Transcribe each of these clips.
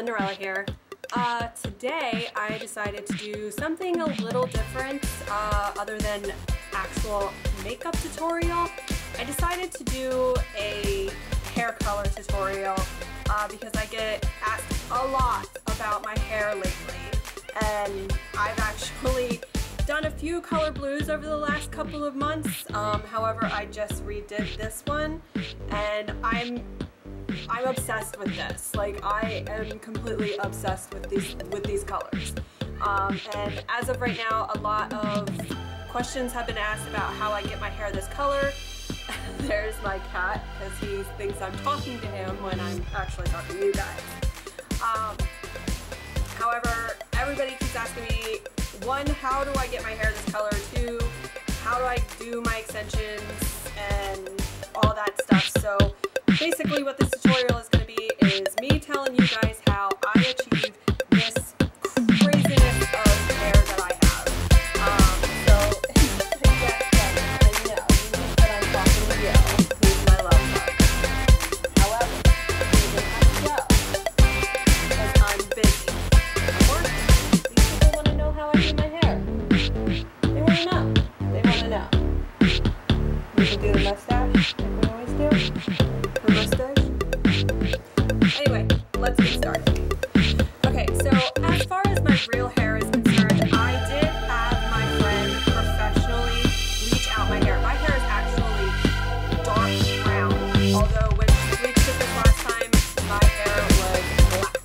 Cinderella here. Today I decided to do something a little different other than actual makeup tutorial. I decided to do a hair color tutorial because I get asked a lot about my hair lately, and I've actually done a few color blues over the last couple of months. However, I just redid this one, and I'm obsessed with this. Like, I am completely obsessed with these colors. And as of right now, a lot of questions have been asked about how I get my hair this color. There's my cat, because he thinks I'm talking to him when I'm actually talking to you guys. However, everybody keeps asking me, one, how do I get my hair this color? Two, how do I do my extensions and all that stuff? So basically what this tutorial is going to be is me telling you guys how I achieve this craziness of hair that I have. So, yes, I know, you think that I'm talking to you, who's my love bug. However, you have to go, because I'm busy. I'm working. These people want to know how I do my hair. They want to know. They want to know. We can do the mustache, like we always do. Anyway, let's get started. Okay, so as far as my real hair is concerned, I did have my friend professionally bleach out my hair. My hair is actually dark brown, although when she bleached it this last time, my hair was black.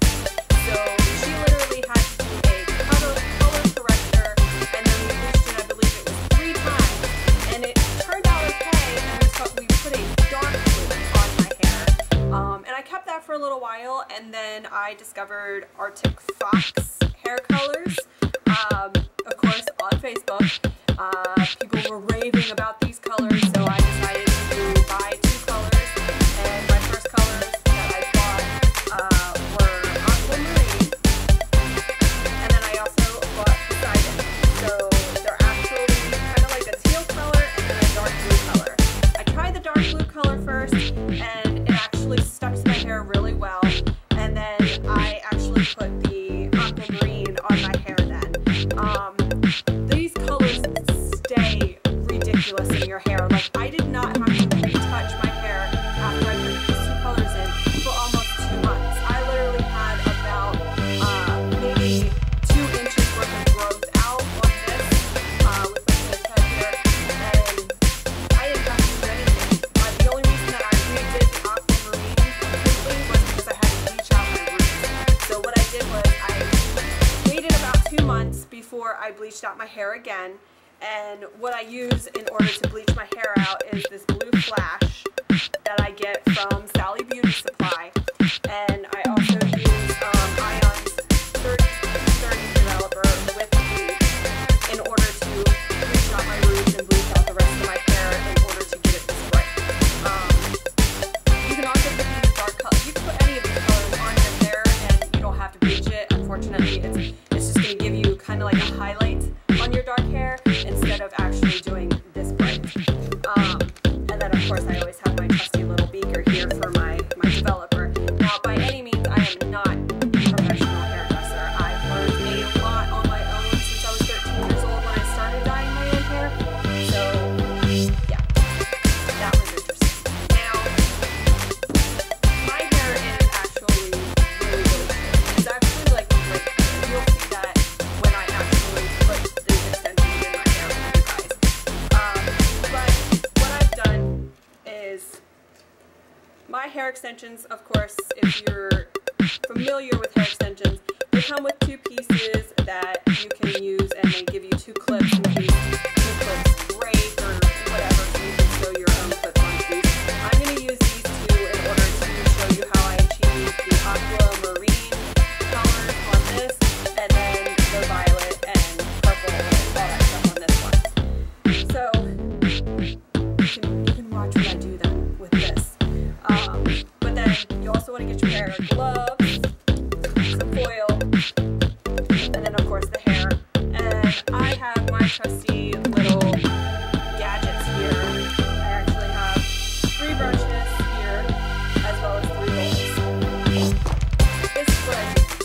So she literally had to do a color corrector, and then we bleached it, I believe it was 3 times, and it turned out okay, and we put a dark blue on my hair. And I kept that for a little while, and then I discovered Arctic Fox hair colors, of course, on Facebook. People were raving about these colors, so I decided to buy 2 colors, and my first colors that I bought were aquamarine, and then I also bought Poseidon. So they're actually kind of like a teal color and then a dark blue color. I tried the dark blue color first, and it actually stuck to my hair really well, and then I actually put the aquamarine on my hair then. These colors stay ridiculous in your hair. Like, I did not have to retouch my hair after I put these 2 colors in for almost 2 months. I literally had about maybe 2 inches worth of growth out on this with my head here, and I didn't have to do anything. The only reason that I redid the aquamarine completely was because I had to bleach out my roots. So what I did was I waited about 2 months before I bleached out my hair again, and what I use in order to bleach my hair out is this blue flash that I get from Sally Beauty Supply, and I also use Ion's 30 developer with bleach in order to bleach out my roots and bleach out the rest of my hair in order to get it this bright. You can also put these dark colors. You can put any of these colors on your hair, and you don't have to bleach it. Unfortunately, it's just going to give you kind of like a highlight on your dark hair instead of actually doing this bright. And then of course I always have my trusty little beaker here for my developer. Now, by any means, I am not a professional hairdresser. I've learned a lot on my own since I was 13 years old when I started dyeing my own hair. So yeah, that was interesting. Now, my hair is actually really short. It's actually like you'll see that when I actually put these extensions in my hair for you guys. But what I've done is my hair extensions, of course, if you're familiar with hair extensions, they come with 2 pieces that you can use, and they give you 2 clips in case 2 clips break or whatever, so you can sew your own clips onto these. I'm going to use these 2 in order to show you how I achieve the aquamarine colors on this, and then the violet and purple and all that stuff on this one. So you can watch what I do then with this. But then you also want to get your hair gloves, some foil, and then of course the hair. And I have my trusty little gadgets here. I actually have 3 brushes here, as well as 3 bowls. This is what I do.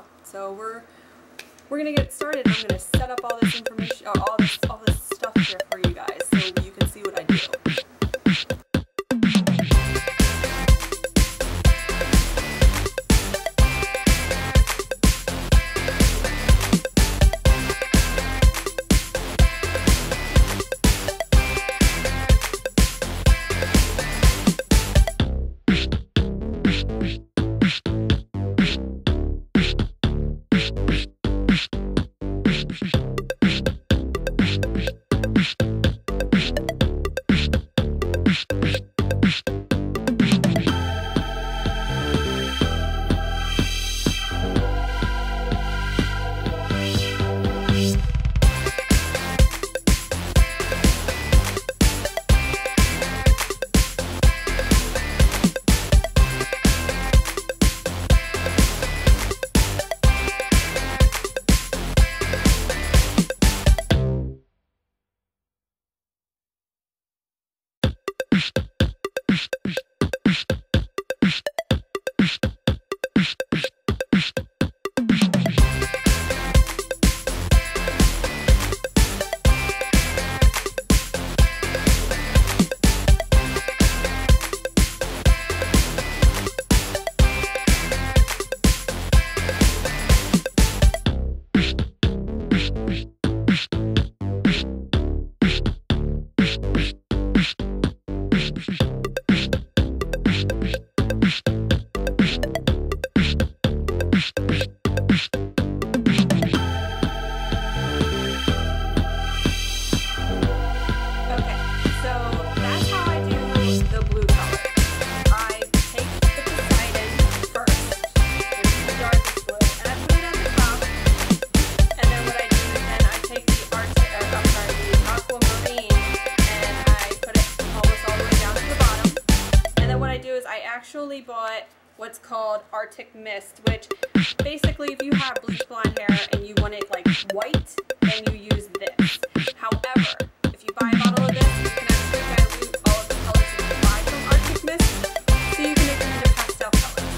well. So we're gonna get started. I'm gonna set up all this information, or all this stuff here for you guys, so you can see what I do. Actually bought what's called Arctic Mist, which basically if you have bleach blonde hair and you want it like white, then you use this. However, if you buy a bottle of this, you can actually dilute all of the colors that you buy from Arctic Mist, so you can make them into pastel colors.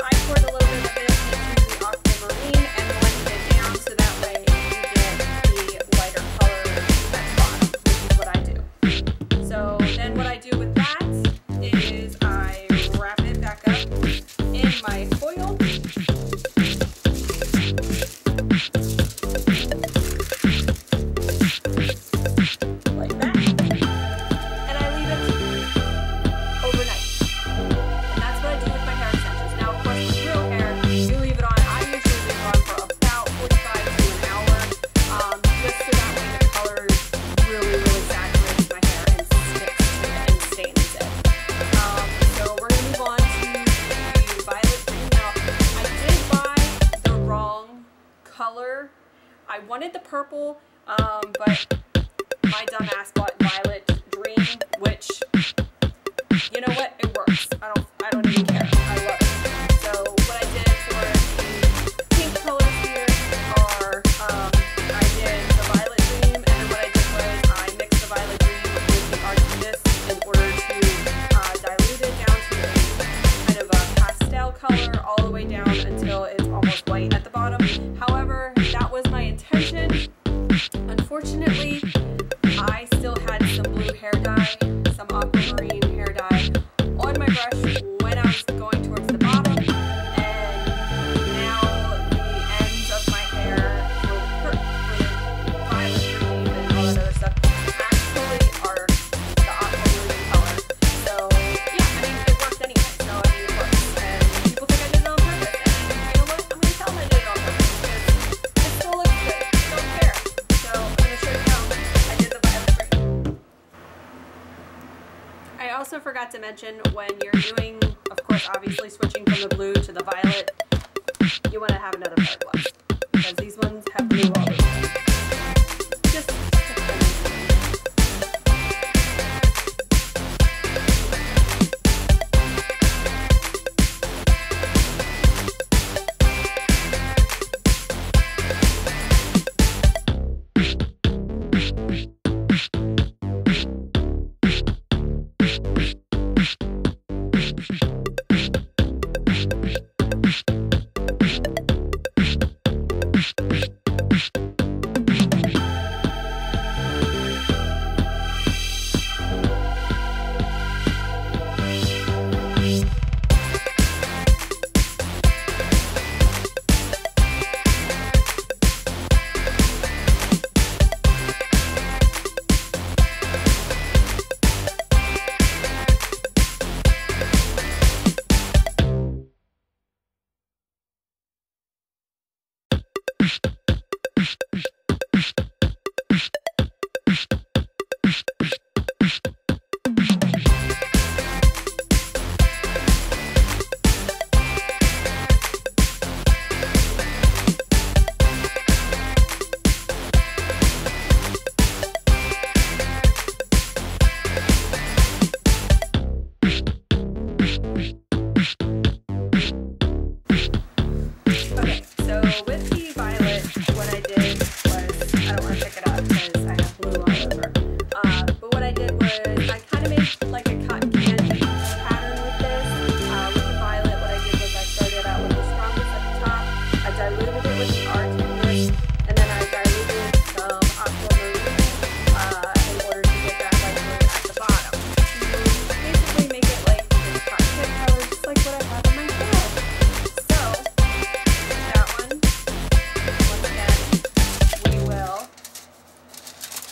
I poured a little bit of this into the aquamarine and blended it down so that way you get the lighter color at the bottom, which is what I do. So then what I do with that is I wrap it back up in my foil. Like that. And I leave it overnight. And that's what I do with my hair extensions. Now, of course, with real hair, you leave it on. I usually leave it on for about 45 to an hour, just so that way the color really, really saturates my hair and sticks to it and stains it. So we're going to move on to the violet green. Now, I did buy the wrong color. I wanted the purple, but my dumb ass bought violet green, which, you know what, it works. I don't even care. I love it. So what I did for the pink colors here are, I did the violet green, and then what I did was I mixed the violet green with the Arctic Mist in order to dilute it down to a kind of a pastel color all the way down until it's almost white at the bottom. However, that was my intention. Unfortunately, I still had some blue hair dye, some aquamarine hair dye on my brush when I was going towards the bottom, and now the ends of my hair with violet green and all that other stuff actually are the aquamarine color. So yeah, I mean, it worked anyway, so I mean, it works. And people think I did it on purpose, and you know what? I'm going to tell them I did it on purpose because it still looks good. Don't care. So I'm going to show you how I did the violet green. I also forgot to mention, when you're doing, of course, obviously switching from the blue to the violet, you want to have another pair of gloves, because these ones have blue all over them. Just stick them in.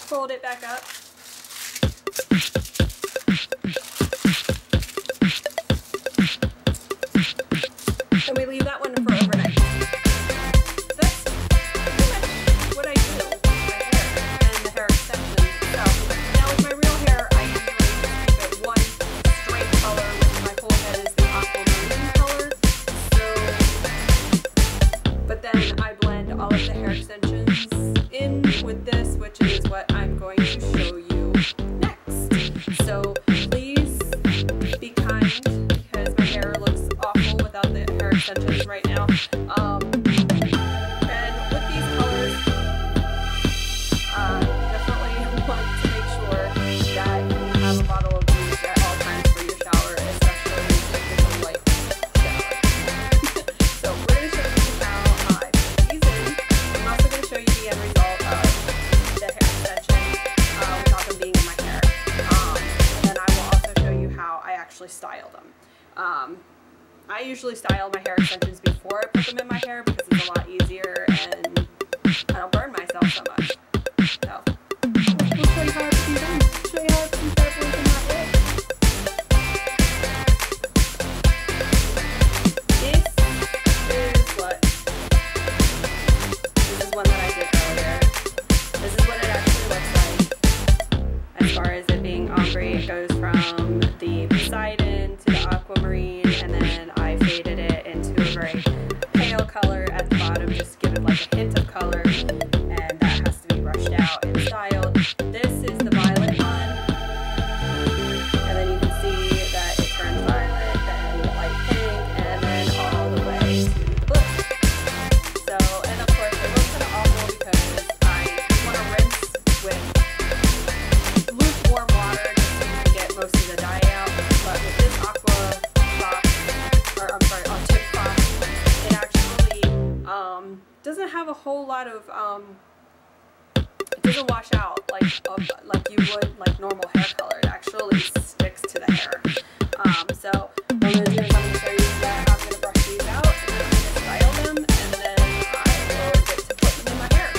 Fold it back up. And we leave that one for overnight. That's pretty much what I do with my hair and the hair extensions itself. Now with my real hair, I usually just keep it one straight color, which my whole head is the aquamarine color. So, but then I blend all of the hair extensions in with this, which is what I'm going to show you next. So please be kind, because my hair looks awful without the hair extensions right now. And with these colors, definitely want to make sure that you have a bottle of bleach at all times for your shower, especially if it's a light shower. So we're going to show you how I put these in. I'm also going to show you the end result of the hair extension without them being in my hair. And then I will also show you how I actually style them. I usually style my hair extensions before I put them in my hair because it's a lot easier and I don't burn myself so much. So, we'll show you how I put these on. Show you how I put these bad boys in my hair. This is one that I did earlier. This is what it actually looks like. As far as it being ombre, it goes from the Poseidon to the aquamarine, and then I faded it into a very pale color at the bottom, just to give it like a hint of color, and that has to be brushed out and styled. This is the violet one, and then you can see that it turns violet, then light pink, and then all the way to the blue. So, and of course it looks kind of awful because I want to rinse with lukewarm water just so you can get most of the dye out, but with this aqua box, or I'm sorry, tip box, it actually doesn't have a whole lot of, it doesn't wash out like you would like normal hair color. It actually sticks to the hair. So what I'm going to do is I'm going to show you that I'm going to brush these out, and then I'm going to style them, and then I will get to put them in my hair.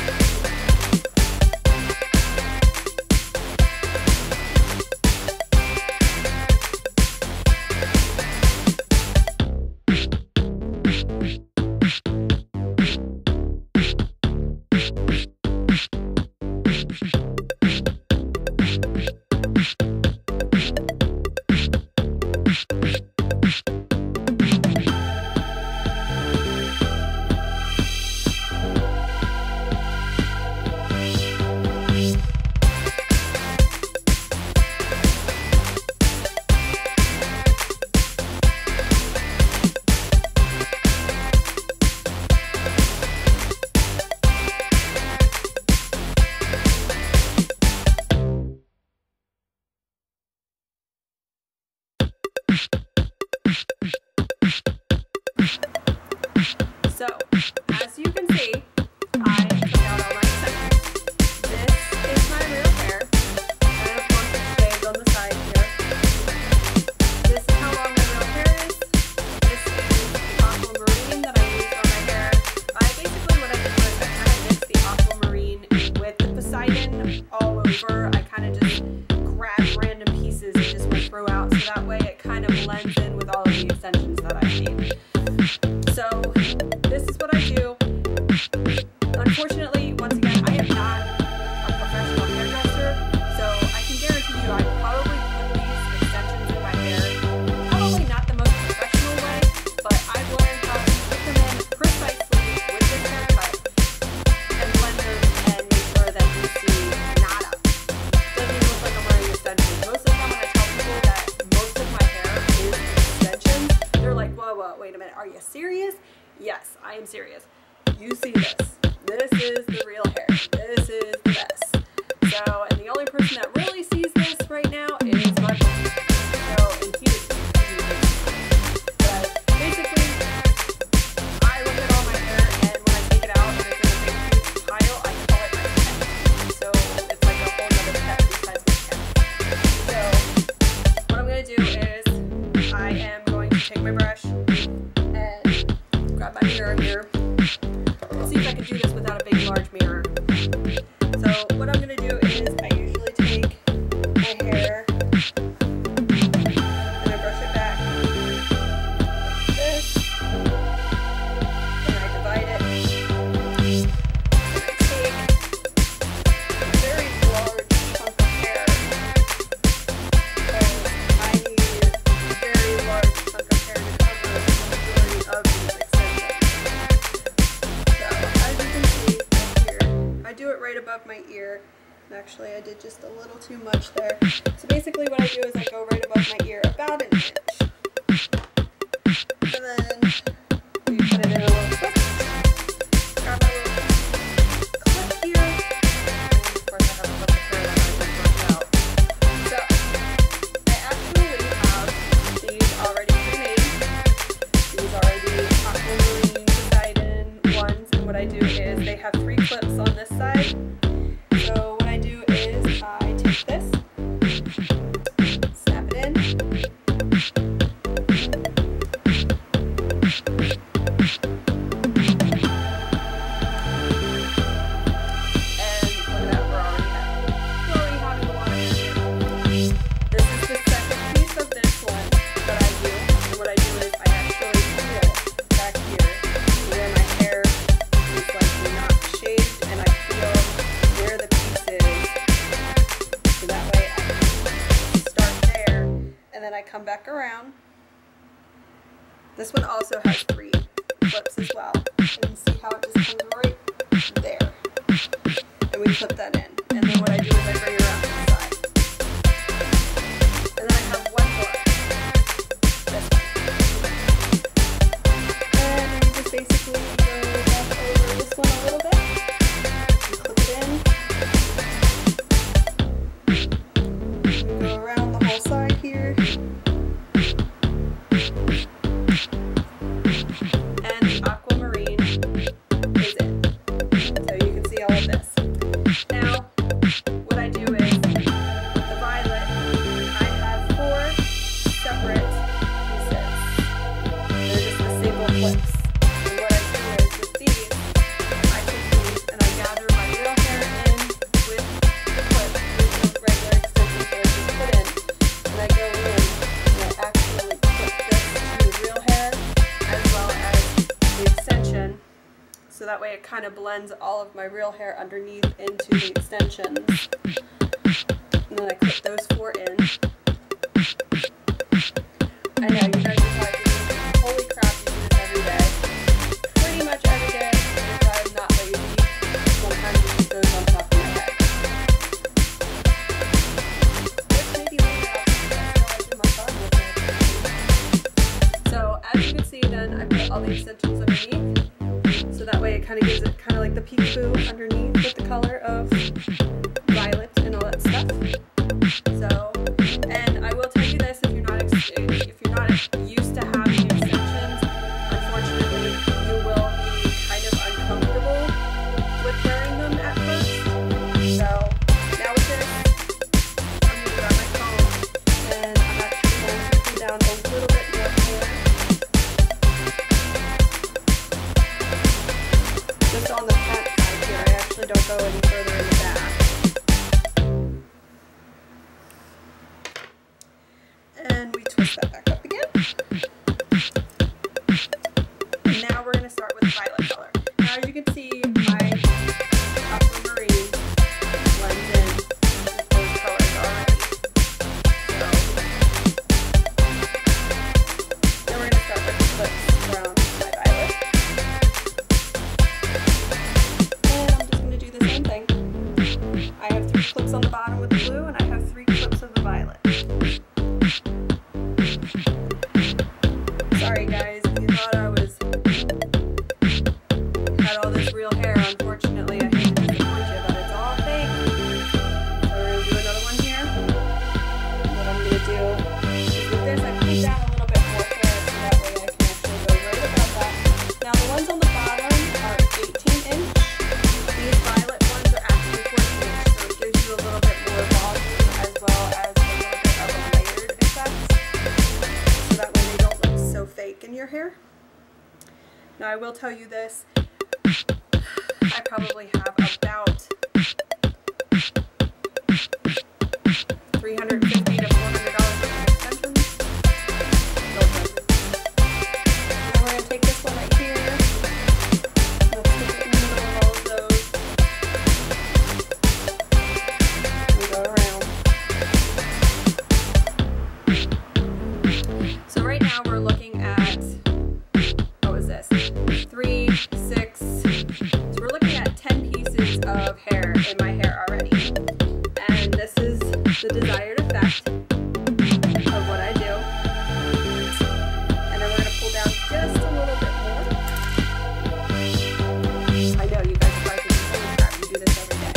once again, I am not a professional hairdresser, so I can guarantee you I probably put these extensions in my hair. Probably not the most professional way, but I've learned how to put them in precisely with this haircut and blend them and make sure that you see nada. Doesn't even look like I'm wearing extensions. Most of the time when I tell people that most of my hair is extensions, they're like, whoa, wait a minute, are you serious? Yes, I am serious. You see this. This is the real hair. This is the best. So, and the only person that really sees this right now is my boyfriend. So, and he is but basically, I look at all my hair, and when I take it out and it's in a big huge pile, I call it my pet. So, it's like a whole other pet besides my cat. So, what I'm going to do is, I am going to take my brush and grab my mirror here. Let's see if I can do this without a big, large mirror. So what I'm going to do is I usually take my hair and I brush it back like this, and I divide it, and I take a very large chunk of hair, because I need a very large chunk of hair to cover the majority of these extensions. As you can see right here, I do it right above my ear. Actually, I did just a little too much there. So basically what I do is I go right above my ear, about an inch. And then we put it in a little clip. Grab my little clip here. And of course I have a clip of hair that I just brushed out. So, I actually have these already pre-made. These are the Aquamarine Poseidon ones, and what I do is they have 3 clips on this side. So what I do is I take this, snap it in, and look at that, we're already having a lot of hair. This is the second piece of this one that I do, and what I do is I actually feel back here where my hair is like not shaved, and I feel where the piece is, so that way I can start there, and then I come back around. This one also has 3 clips as well, and you see how it just comes right there, and we put that in, and then what I do is I bring it around to the side, and then I have one more, this one, and we just basically go back over this one a little bit. Clip it in. Go around the whole side here. And the Aquamarine is it. So you can see all of this. Now, what I do is, with the violet, I have 4 separate pieces. They're just the single clips. And what I do is, with these, I take these and I gather my real hair in with the clip, with the regular extensions that I just put in, and I go in and I actually clip this to the real hair as well as the extension, so that way it kind of blends all of my real hair underneath into the extensions. And then I clip those 4 in. I know, you guys are probably thinking, holy crap, you do this every day. Pretty much every day, if I'm not lazy, sometimes it just goes on top of my head. Which maybe later I'll do my fun with it. So, as you can see then, I put all the extensions underneath. So that way it kind of gives it kind of like the peekaboo underneath with the color of violet and all that stuff. So, and I will tell you this, if you're not used to having extensions, unfortunately, you will be kind of uncomfortable with wearing them at first. So, now with this, I'm going to grab my comb, and I'm actually going to put down a little bit more hair. Just on the front side here, I actually don't go any further in the back. And we twist that back up again. And now we're going to start with violet color. Now as you can see, my clips on the bottom with the blue, and I have 3 clips of the violet. Sorry guys, if you thought I had all this real hair, unfortunately I hate to disappoint you, but it's all fake. So we're going to do another one here. What I'm going to do is with this, I pull down a little bit more hair so that way I can actually go right above that. Now the ones on the bottom are 18 inch. These violet ones are actually 14 inch, so it gives you a little bit more volume as well as a little bit of a layered effect. So that way they don't look so fake in your hair. Now I will tell you this, I probably have about 350 to $400 worth of extensions. Now we're going to take this one right here. Let's stick it in the middle of all of those. And go around. So right now we're looking at, what was this? 3, 6. So we're looking at 10 pieces of hair in my hair already. And this is the desired effect of what I do. And then we're going to pull down just a little bit more. I know you guys are probably thinking, holy crap, you do this every day.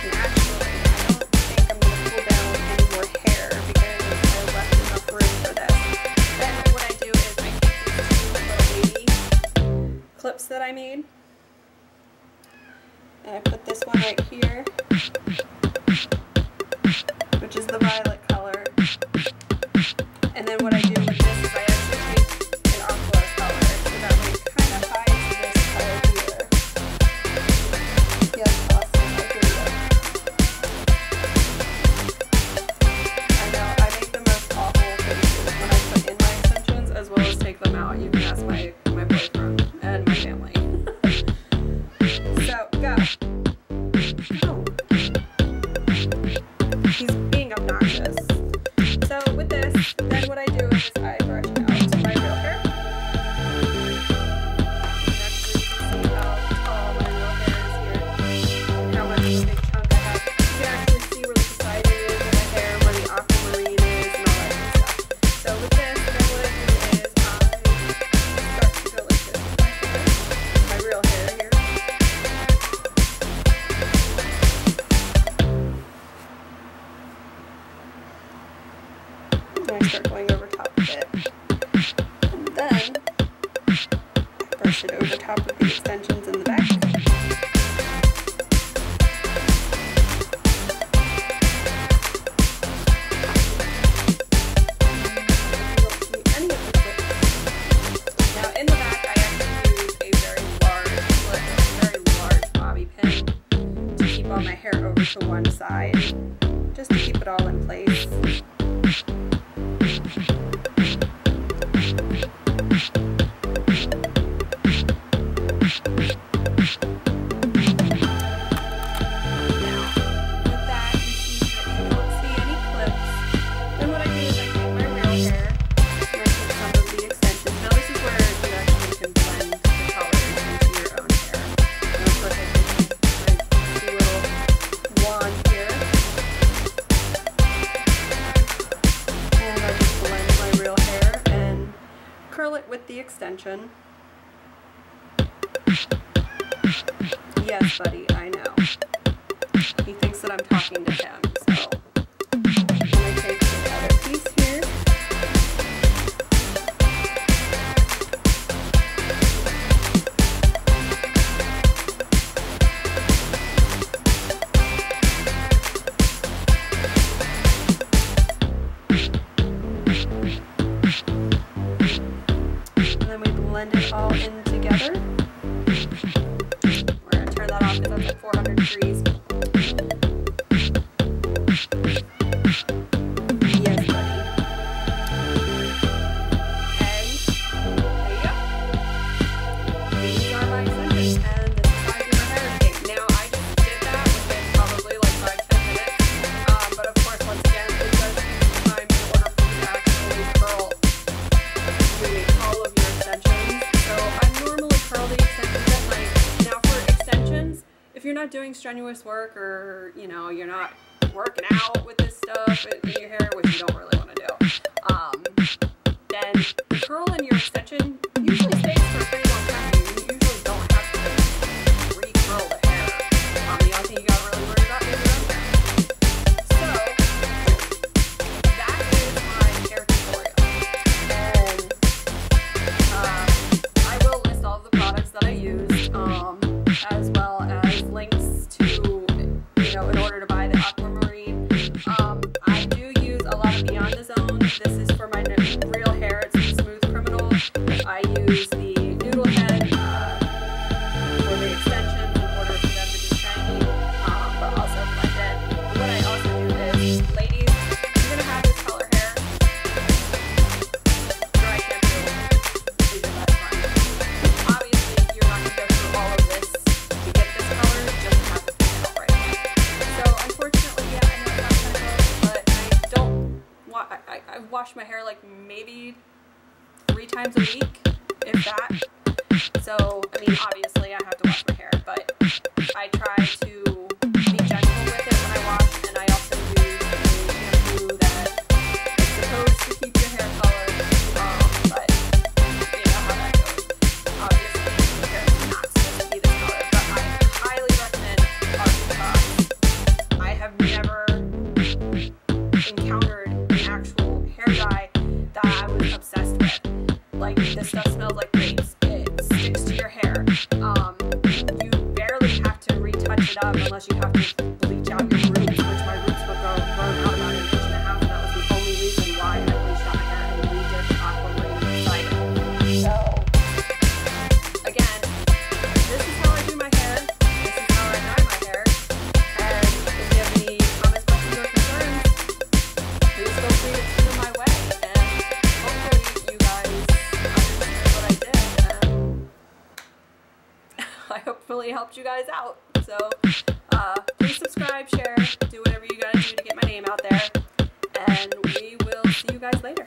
And actually, I don't think I'm going to pull down any more hair because I left enough room for this. Then what I do is I take these 2 little baby clips that I made. And I put this one right here, which is the violet color. And then what I do with this is I actually take an aqua color, so that way it kind of hides this color here. Yes, awesome, I agree with. I know, I make the most awful faces when I put in my extensions, as well as take them out. You can ask my boyfriend and my family. So, go. He's being obnoxious. So with this, then what I do is I brush out my real hair. Actually, you can see how tall my real hair is here, and how much of a big chunk I have. You can actually see where the society is in my hair, where the aquamarine is, and all that good stuff. So with this, then what I do is I start to go like this with my hair, my real hair here. And I start going over top of it. And then I brush it over top of the extensions in the back. You don't see any of the clips. Now in the back I actually use a very large clip, a very large bobby pin to keep all my hair over to one side, just to keep it all in place. Curl it with the extension. Yes, buddy, I know. He thinks that I'm talking to him, so I'm going to take the other piece here. Blend it all in together. We're going to turn that off because that's at 400 degrees. Yes, buddy. And there you go. These are my extensions, and this is how I do my hair today. Now, I just did that within probably like 5-10 minutes. But of course, once again, it does take time in order for you to actually curl all of your extensions. So I normally curl the extensions at night. Now for extensions, if you're not doing strenuous work, or you know, you're not working out with this stuff in your hair, which you don't really want to do, then the curl in your extension usually stays for a pretty long time. You usually don't have to re-curl the hair. The only thing you gotta really worry about is your own hair. So that is my hair tutorial, and I will list all of the products that I use, as well as links to, you know, in order to buy the Aquamarine. I do use a lot of Beyond the Zone. This is for my real hair. It's the Smooth Criminal. I use the Noodle Head for the extensions in order for them to be shiny, but also blended. What I also do is, ladies, you're gonna have this color hair. Dry shampoo, leave it that fine. Obviously, you're not gonna go through all of this to get this color, just to have it fade out right. So unfortunately, yeah, I know it's not chemicals, but I don't. I wash my hair like maybe 3 times a week, if that. So, I mean, obviously I have to wash my hair, but I try to be gentle with it when I wash, and I also use a shampoo that is supposed to keep your hair colored, but you know how that goes. Obviously, your hair is not supposed to be this color, but I highly recommend Archie. I have never encountered an actual hair dye that I was obsessed with. Like, this stuff smells like grapes. It sticks to your hair. You barely have to retouch it up unless you have to bleach out your roots, which my roots were grown out about 1.5 inches, and that was the only reason why I bleached out my hair and redid the Aquamarine inside it. So, again, this is how I do my hair. This is how I dye my hair. And if you have any comments, questions, or concerns, please feel free to shoot them my way. And hopefully you guys understand what I did, and I hopefully helped you guys out. So please subscribe, share, do whatever you gotta do to get my name out there, and we will see you guys later.